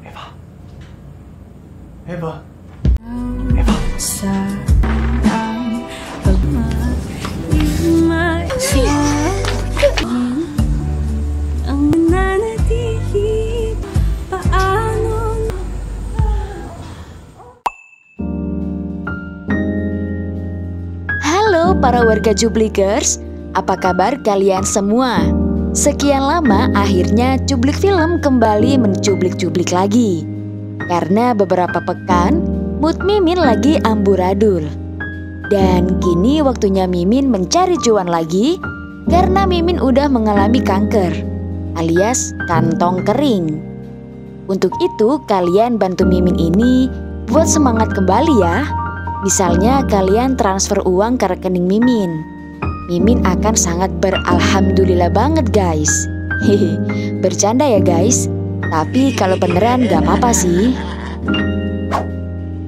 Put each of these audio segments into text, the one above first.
Eva. Eva. Eva. Halo para warga Jublikers, apa kabar kalian semua? Sekian lama akhirnya Cublik Film kembali mencublik-cublik lagi. Karena beberapa pekan mood Mimin lagi amburadul. Dan kini waktunya Mimin mencari cuan lagi karena Mimin udah mengalami kanker alias kantong kering. Untuk itu kalian bantu Mimin ini buat semangat kembali ya. Misalnya kalian transfer uang ke rekening Mimin. Mimin akan sangat beralhamdulillah banget guys. Hehe, bercanda ya guys. Tapi kalau beneran gak apa-apa sih.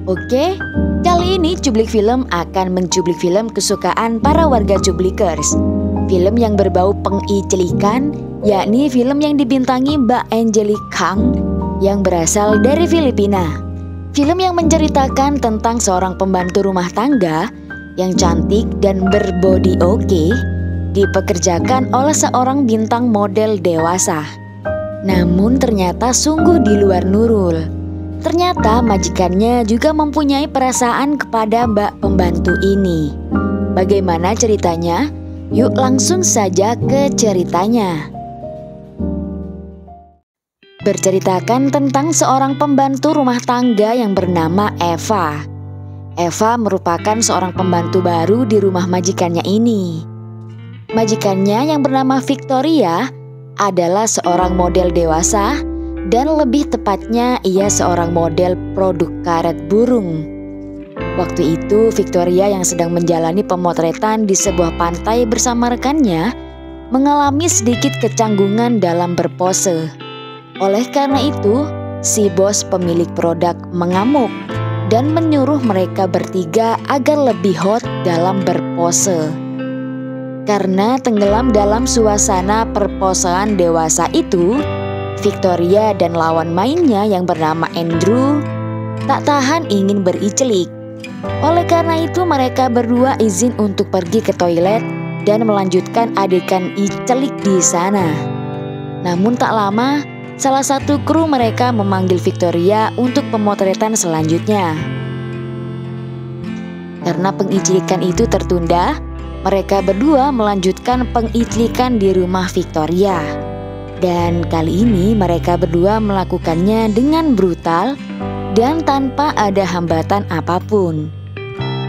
Oke, kali ini Cublik Film akan mencublik film kesukaan para warga Jublikers. Film yang berbau pengiclikan, yakni film yang dibintangi Mbak Angelique Kang yang berasal dari Filipina. Film yang menceritakan tentang seorang pembantu rumah tangga yang cantik dan berbody oke dipekerjakan oleh seorang bintang model dewasa. Namun ternyata sungguh di luar nurul. Ternyata majikannya juga mempunyai perasaan kepada mbak pembantu ini. Bagaimana ceritanya? Yuk langsung saja ke ceritanya. Berceritakan tentang seorang pembantu rumah tangga yang bernama Eva. Eva merupakan seorang pembantu baru di rumah majikannya ini. Majikannya yang bernama Victoria adalah seorang model dewasa dan lebih tepatnya ia seorang model produk karet burung. Waktu itu Victoria yang sedang menjalani pemotretan di sebuah pantai bersama rekannya mengalami sedikit kecanggungan dalam berpose. Oleh karena itu, si bos pemilik produk mengamuk dan menyuruh mereka bertiga agar lebih hot dalam berpose. Karena tenggelam dalam suasana perposean dewasa itu, Victoria dan lawan mainnya yang bernama Andrew tak tahan ingin bericlik. Oleh karena itu mereka berdua izin untuk pergi ke toilet dan melanjutkan adegan iclik di sana. Namun tak lama, salah satu kru mereka memanggil Victoria untuk pemotretan selanjutnya. Karena pengiclikan itu tertunda, mereka berdua melanjutkan pengiclikan di rumah Victoria. Dan kali ini mereka berdua melakukannya dengan brutal dan tanpa ada hambatan apapun.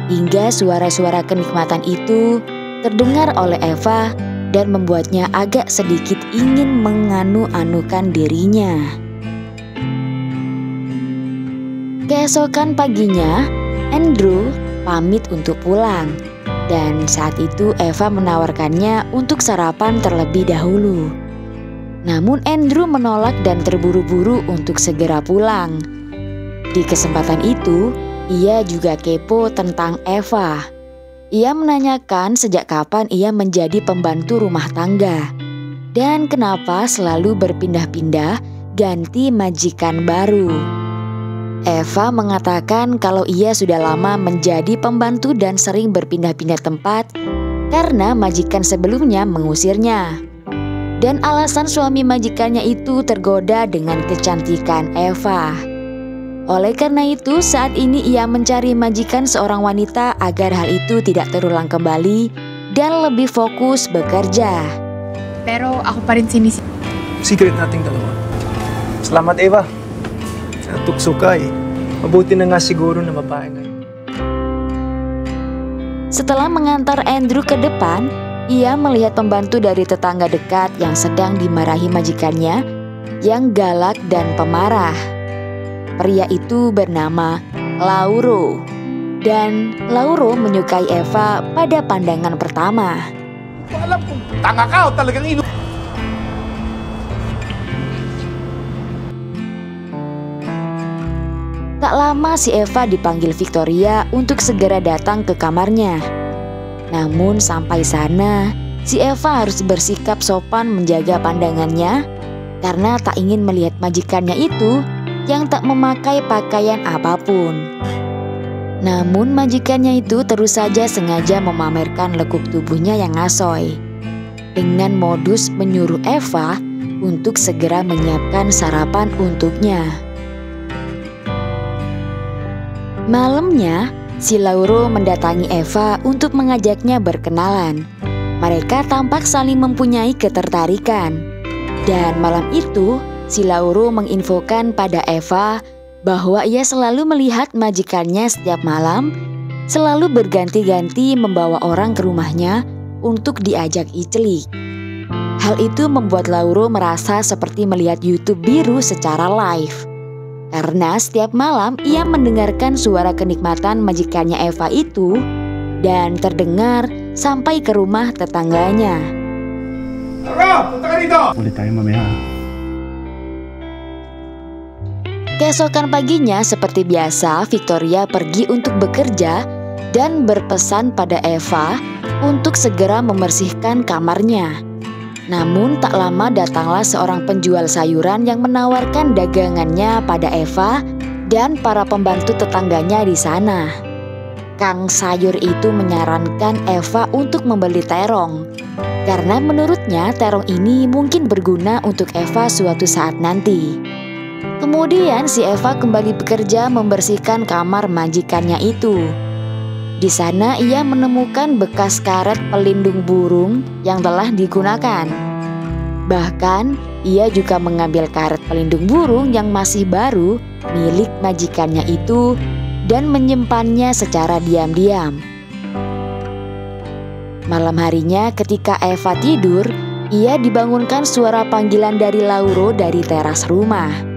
Hingga suara-suara kenikmatan itu terdengar oleh Eva dan membuatnya agak sedikit ingin menganu-anukan dirinya. Keesokan paginya, Andrew pamit untuk pulang. Dan saat itu Eva menawarkannya untuk sarapan terlebih dahulu. Namun Andrew menolak dan terburu-buru untuk segera pulang. Di kesempatan itu, ia juga kepo tentang Eva. Ia menanyakan sejak kapan ia menjadi pembantu rumah tangga dan kenapa selalu berpindah-pindah ganti majikan baru. Eva mengatakan kalau ia sudah lama menjadi pembantu dan sering berpindah-pindah tempat karena majikan sebelumnya mengusirnya. Dan alasan suami majikannya itu tergoda dengan kecantikan Eva. Oleh karena itu saat ini ia mencari majikan seorang wanita agar hal itu tidak terulang kembali dan lebih fokus bekerja. Pero ako pa rin sinisi. Secret nating dalawa. Salamat Eva. Sa tukso ka eh. Mabuti na nga siguro na mapahinga. Setelah mengantar Andrew ke depan, ia melihat pembantu dari tetangga dekat yang sedang dimarahi majikannya yang galak dan pemarah. Pria itu bernama Lauro. Dan Lauro menyukai Eva pada pandangan pertama. Alam kong tanga ka o talagang Tak lama si Eva dipanggil Victoria untuk segera datang ke kamarnya. Namun sampai sana, si Eva harus bersikap sopan menjaga pandangannya karena tak ingin melihat majikannya itu yang tak memakai pakaian apapun. Namun majikannya itu terus saja sengaja memamerkan lekuk tubuhnya yang ngasoy, dengan modus menyuruh Eva untuk segera menyiapkan sarapan untuknya. Malamnya, si Lauro mendatangi Eva untuk mengajaknya berkenalan. Mereka tampak saling mempunyai ketertarikan. Dan malam itu, si Lauro menginfokan pada Eva bahwa ia selalu melihat majikannya setiap malam, selalu berganti-ganti membawa orang ke rumahnya untuk diajak icelik. Hal itu membuat Lauro merasa seperti melihat YouTube biru secara live. Karena setiap malam ia mendengarkan suara kenikmatan majikannya Eva itu dan terdengar sampai ke rumah tetangganya. Lauro, punta ka dito! Ulit tayo mamaya. Keesokan paginya seperti biasa, Victoria pergi untuk bekerja dan berpesan pada Eva untuk segera membersihkan kamarnya. Namun tak lama datanglah seorang penjual sayuran yang menawarkan dagangannya pada Eva dan para pembantu tetangganya di sana. Kang sayur itu menyarankan Eva untuk membeli terong, karena menurutnya terong ini mungkin berguna untuk Eva suatu saat nanti. Kemudian si Eva kembali bekerja membersihkan kamar majikannya itu. Di sana ia menemukan bekas karet pelindung burung yang telah digunakan. Bahkan ia juga mengambil karet pelindung burung yang masih baru milik majikannya itu dan menyimpannya secara diam-diam. Malam harinya ketika Eva tidur, ia dibangunkan suara panggilan dari Lauro dari teras rumah.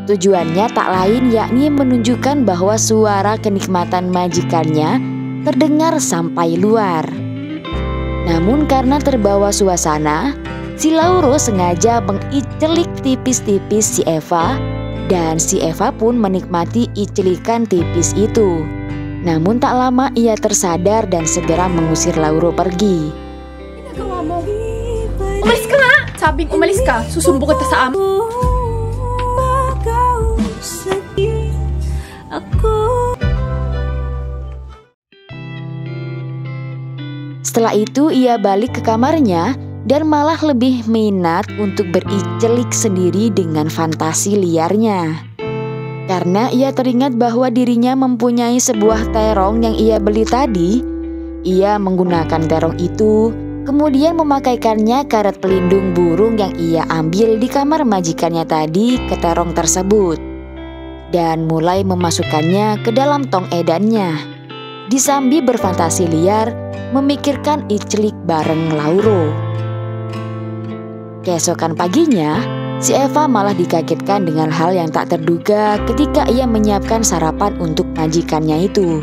Tujuannya tak lain yakni menunjukkan bahwa suara kenikmatan majikannya terdengar sampai luar. Namun karena terbawa suasana, si Lauro sengaja mengicelik tipis-tipis si Eva dan si Eva pun menikmati icelikan tipis itu. Namun tak lama ia tersadar dan segera mengusir Lauro pergi. Ginagawa mo? Umalis ka nga! Sabing umalis ka, susumbo kita sa amin. Setelah itu ia balik ke kamarnya dan malah lebih minat untuk bericelik sendiri dengan fantasi liarnya. Karena ia teringat bahwa dirinya mempunyai sebuah terong yang ia beli tadi, ia menggunakan terong itu, kemudian memakaikannya karet pelindung burung yang ia ambil di kamar majikannya tadi ke terong tersebut. Dan mulai memasukkannya ke dalam tong edannya. Disambi berfantasi liar, memikirkan icelik bareng Lauro. Keesokan paginya, si Eva malah dikagetkan dengan hal yang tak terduga ketika ia menyiapkan sarapan untuk majikannya itu.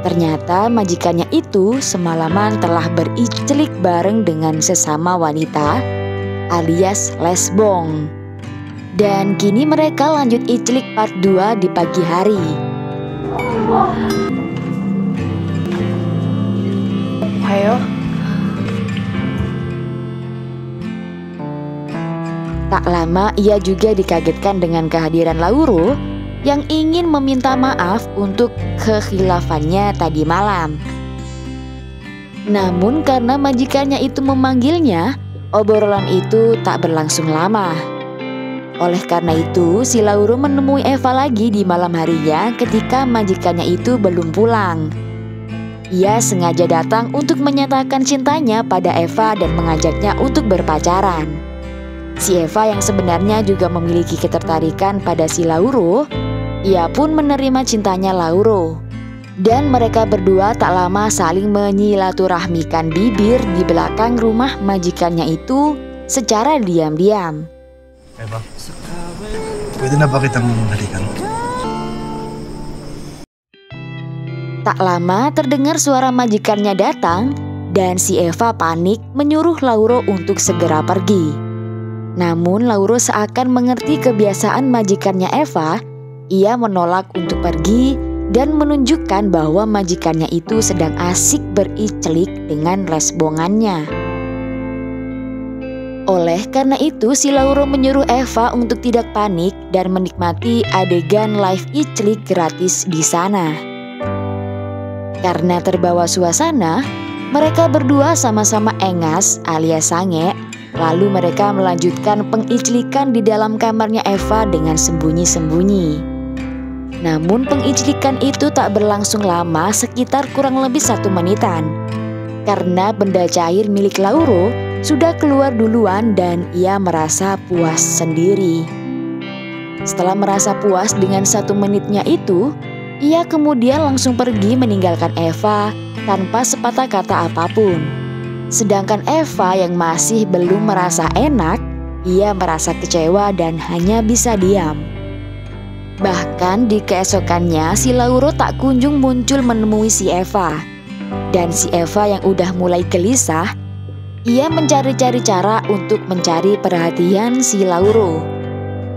Ternyata majikannya itu semalaman telah bericelik bareng dengan sesama wanita alias lesbong. Dan kini mereka lanjut icelik part 2 di pagi hari. Ayo. Tak lama ia juga dikagetkan dengan kehadiran Lauro yang ingin meminta maaf untuk kekhilafannya tadi malam. Namun karena majikannya itu memanggilnya, obrolan itu tak berlangsung lama. Oleh karena itu, si Lauro menemui Eva lagi di malam harinya ketika majikannya itu belum pulang. Ia sengaja datang untuk menyatakan cintanya pada Eva dan mengajaknya untuk berpacaran. Si Eva yang sebenarnya juga memiliki ketertarikan pada si Lauro, ia pun menerima cintanya Lauro. Dan mereka berdua tak lama saling menyilaturahmikan bibir di belakang rumah majikannya itu secara diam-diam. Eva, pwede na ba kitang halikan? Tak lama terdengar suara majikannya datang dan si Eva panik menyuruh Lauro untuk segera pergi. Namun Lauro seakan mengerti kebiasaan majikannya Eva, ia menolak untuk pergi dan menunjukkan bahwa majikannya itu sedang asik bericelik dengan lesbongannya. Oleh karena itu, si Lauro menyuruh Eva untuk tidak panik dan menikmati adegan live iclik gratis di sana. Karena terbawa suasana, mereka berdua sama-sama engas alias sange. Lalu mereka melanjutkan pengiclikan di dalam kamarnya Eva dengan sembunyi-sembunyi. Namun pengiclikan itu tak berlangsung lama, sekitar kurang lebih 1 menitan. Karena benda cair milik Lauro sudah keluar duluan dan ia merasa puas sendiri. Setelah merasa puas dengan 1 menitnya itu, ia kemudian langsung pergi meninggalkan Eva tanpa sepatah kata apapun. Sedangkan Eva yang masih belum merasa enak, ia merasa kecewa dan hanya bisa diam. Bahkan di keesokannya si Lauro tak kunjung muncul menemui si Eva. Dan si Eva yang udah mulai gelisah, ia mencari-cari cara untuk mencari perhatian si Lauro.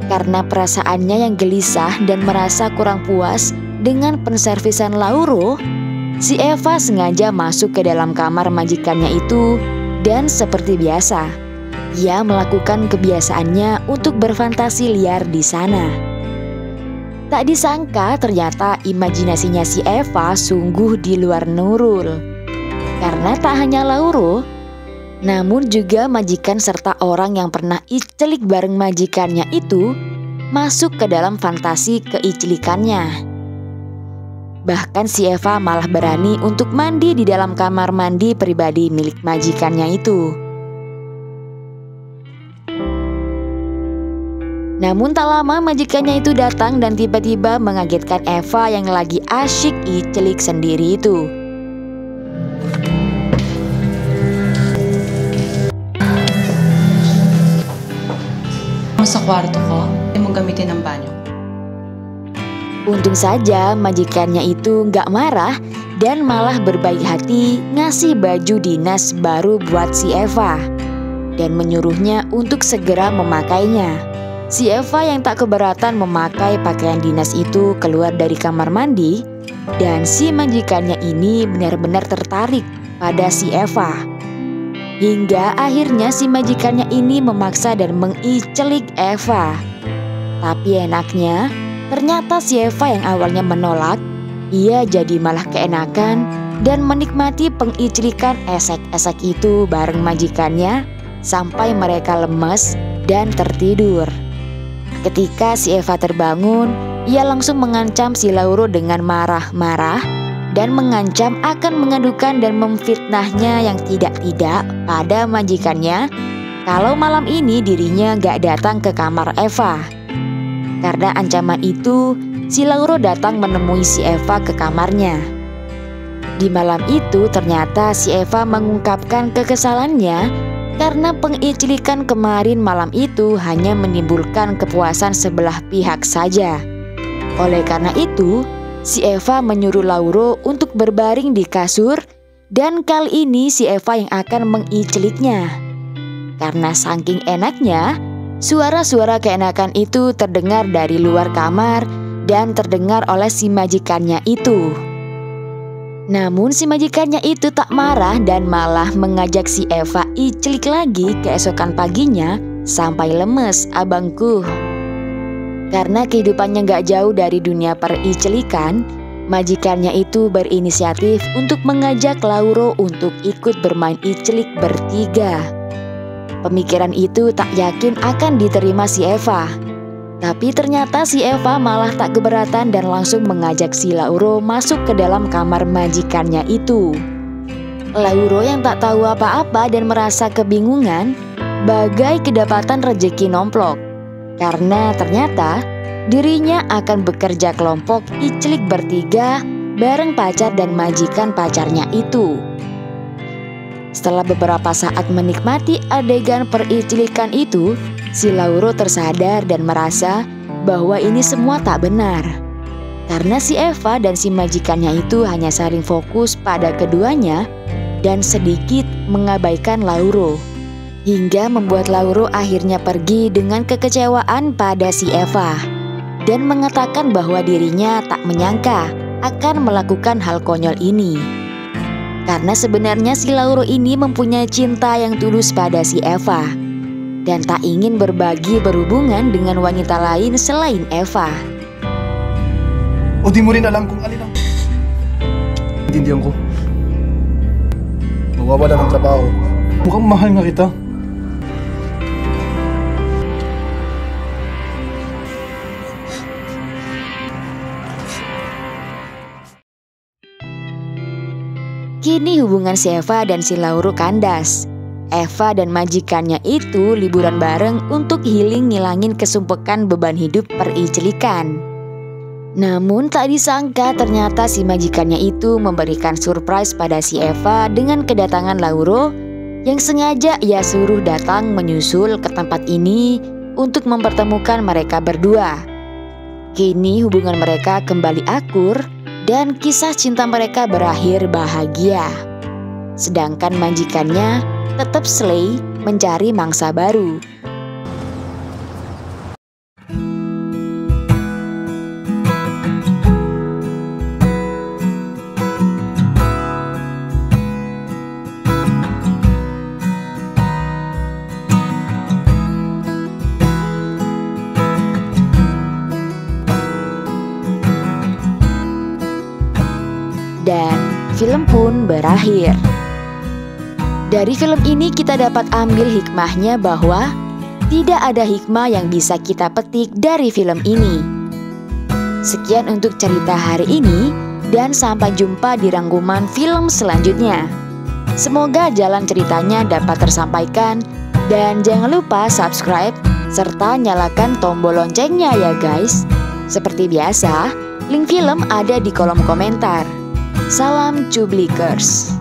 Karena perasaannya yang gelisah dan merasa kurang puas dengan penservisan Lauro, si Eva sengaja masuk ke dalam kamar majikannya itu dan seperti biasa, ia melakukan kebiasaannya untuk berfantasi liar di sana. Tak disangka ternyata imajinasinya si Eva sungguh di luar Nurul. Karena tak hanya Lauro, namun juga majikan serta orang yang pernah iclik bareng majikannya itu masuk ke dalam fantasi keiclikannya. Bahkan si Eva malah berani untuk mandi di dalam kamar mandi pribadi milik majikannya itu. Namun tak lama majikannya itu datang dan tiba-tiba mengagetkan Eva yang lagi asyik iclik sendiri itu. Sa kwarto ko, hindi mo gamitin ang banyo. Untung saja majikannya itu gak marah dan malah berbaik hati ngasih baju dinas baru buat si Eva dan menyuruhnya untuk segera memakainya. Si Eva yang tak keberatan memakai pakaian dinas itu keluar dari kamar mandi dan si majikannya ini benar-benar tertarik pada si Eva. Hingga akhirnya si majikannya ini memaksa dan mengiclik Eva. Tapi enaknya, ternyata si Eva yang awalnya menolak, ia jadi malah keenakan dan menikmati pengiclikan esek-esek itu bareng majikannya sampai mereka lemes dan tertidur. Ketika si Eva terbangun, ia langsung mengancam si Lauro dengan marah-marah dan mengancam akan mengadukan dan memfitnahnya yang tidak-tidak pada majikannya kalau malam ini dirinya gak datang ke kamar Eva. Karena ancaman itu, si Lauro datang menemui si Eva ke kamarnya. Di malam itu ternyata si Eva mengungkapkan kekesalannya karena pengiclikan kemarin malam itu hanya menimbulkan kepuasan sebelah pihak saja. Oleh karena itu, si Eva menyuruh Lauro untuk berbaring di kasur dan kali ini si Eva yang akan mengicliknya. Karena saking enaknya, suara-suara keenakan itu terdengar dari luar kamar dan terdengar oleh si majikannya itu. Namun si majikannya itu tak marah dan malah mengajak si Eva iclik lagi keesokan paginya sampai lemes abangku. Karena kehidupannya gak jauh dari dunia periclikan, majikannya itu berinisiatif untuk mengajak Lauro untuk ikut bermain iclik bertiga. Pemikiran itu tak yakin akan diterima si Eva. Tapi ternyata si Eva malah tak keberatan dan langsung mengajak si Lauro masuk ke dalam kamar majikannya itu. Lauro yang tak tahu apa-apa dan merasa kebingungan, bagai kedapatan rejeki nomplok. Karena ternyata dirinya akan bekerja kelompok iclik bertiga bareng pacar dan majikan pacarnya itu. Setelah beberapa saat menikmati adegan periclikan itu, si Lauro tersadar dan merasa bahwa ini semua tak benar. Karena si Eva dan si majikannya itu hanya saling fokus pada keduanya dan sedikit mengabaikan Lauro. Hingga membuat Lauro akhirnya pergi dengan kekecewaan pada si Eva dan mengatakan bahwa dirinya tak menyangka akan melakukan hal konyol ini. Karena sebenarnya si Lauro ini mempunyai cinta yang tulus pada si Eva. dan tak ingin berbagi berhubungan dengan wanita lain selain Eva. O di mo rin alam kung alin ang... Intindihan ko. Mawawala ng trabaho. Mukhang mahal nga kita. Kini hubungan si Eva dan si Lauro kandas. Eva dan majikannya itu liburan bareng untuk healing ngilangin kesumpekan beban hidup pericelikan. Namun tak disangka ternyata si majikannya itu memberikan surprise pada si Eva dengan kedatangan Lauro yang sengaja ia suruh datang menyusul ke tempat ini untuk mempertemukan mereka berdua. Kini hubungan mereka kembali akur dan kisah cinta mereka berakhir bahagia. Sedangkan majikannya tetap slay mencari mangsa baru. Dan film pun berakhir. Dari film ini kita dapat ambil hikmahnya bahwa tidak ada hikmah yang bisa kita petik dari film ini. Sekian untuk cerita hari ini dan sampai jumpa di rangkuman film selanjutnya. Semoga jalan ceritanya dapat tersampaikan dan jangan lupa subscribe serta nyalakan tombol loncengnya ya guys. Seperti biasa, link film ada di kolom komentar. Salam Cublikers.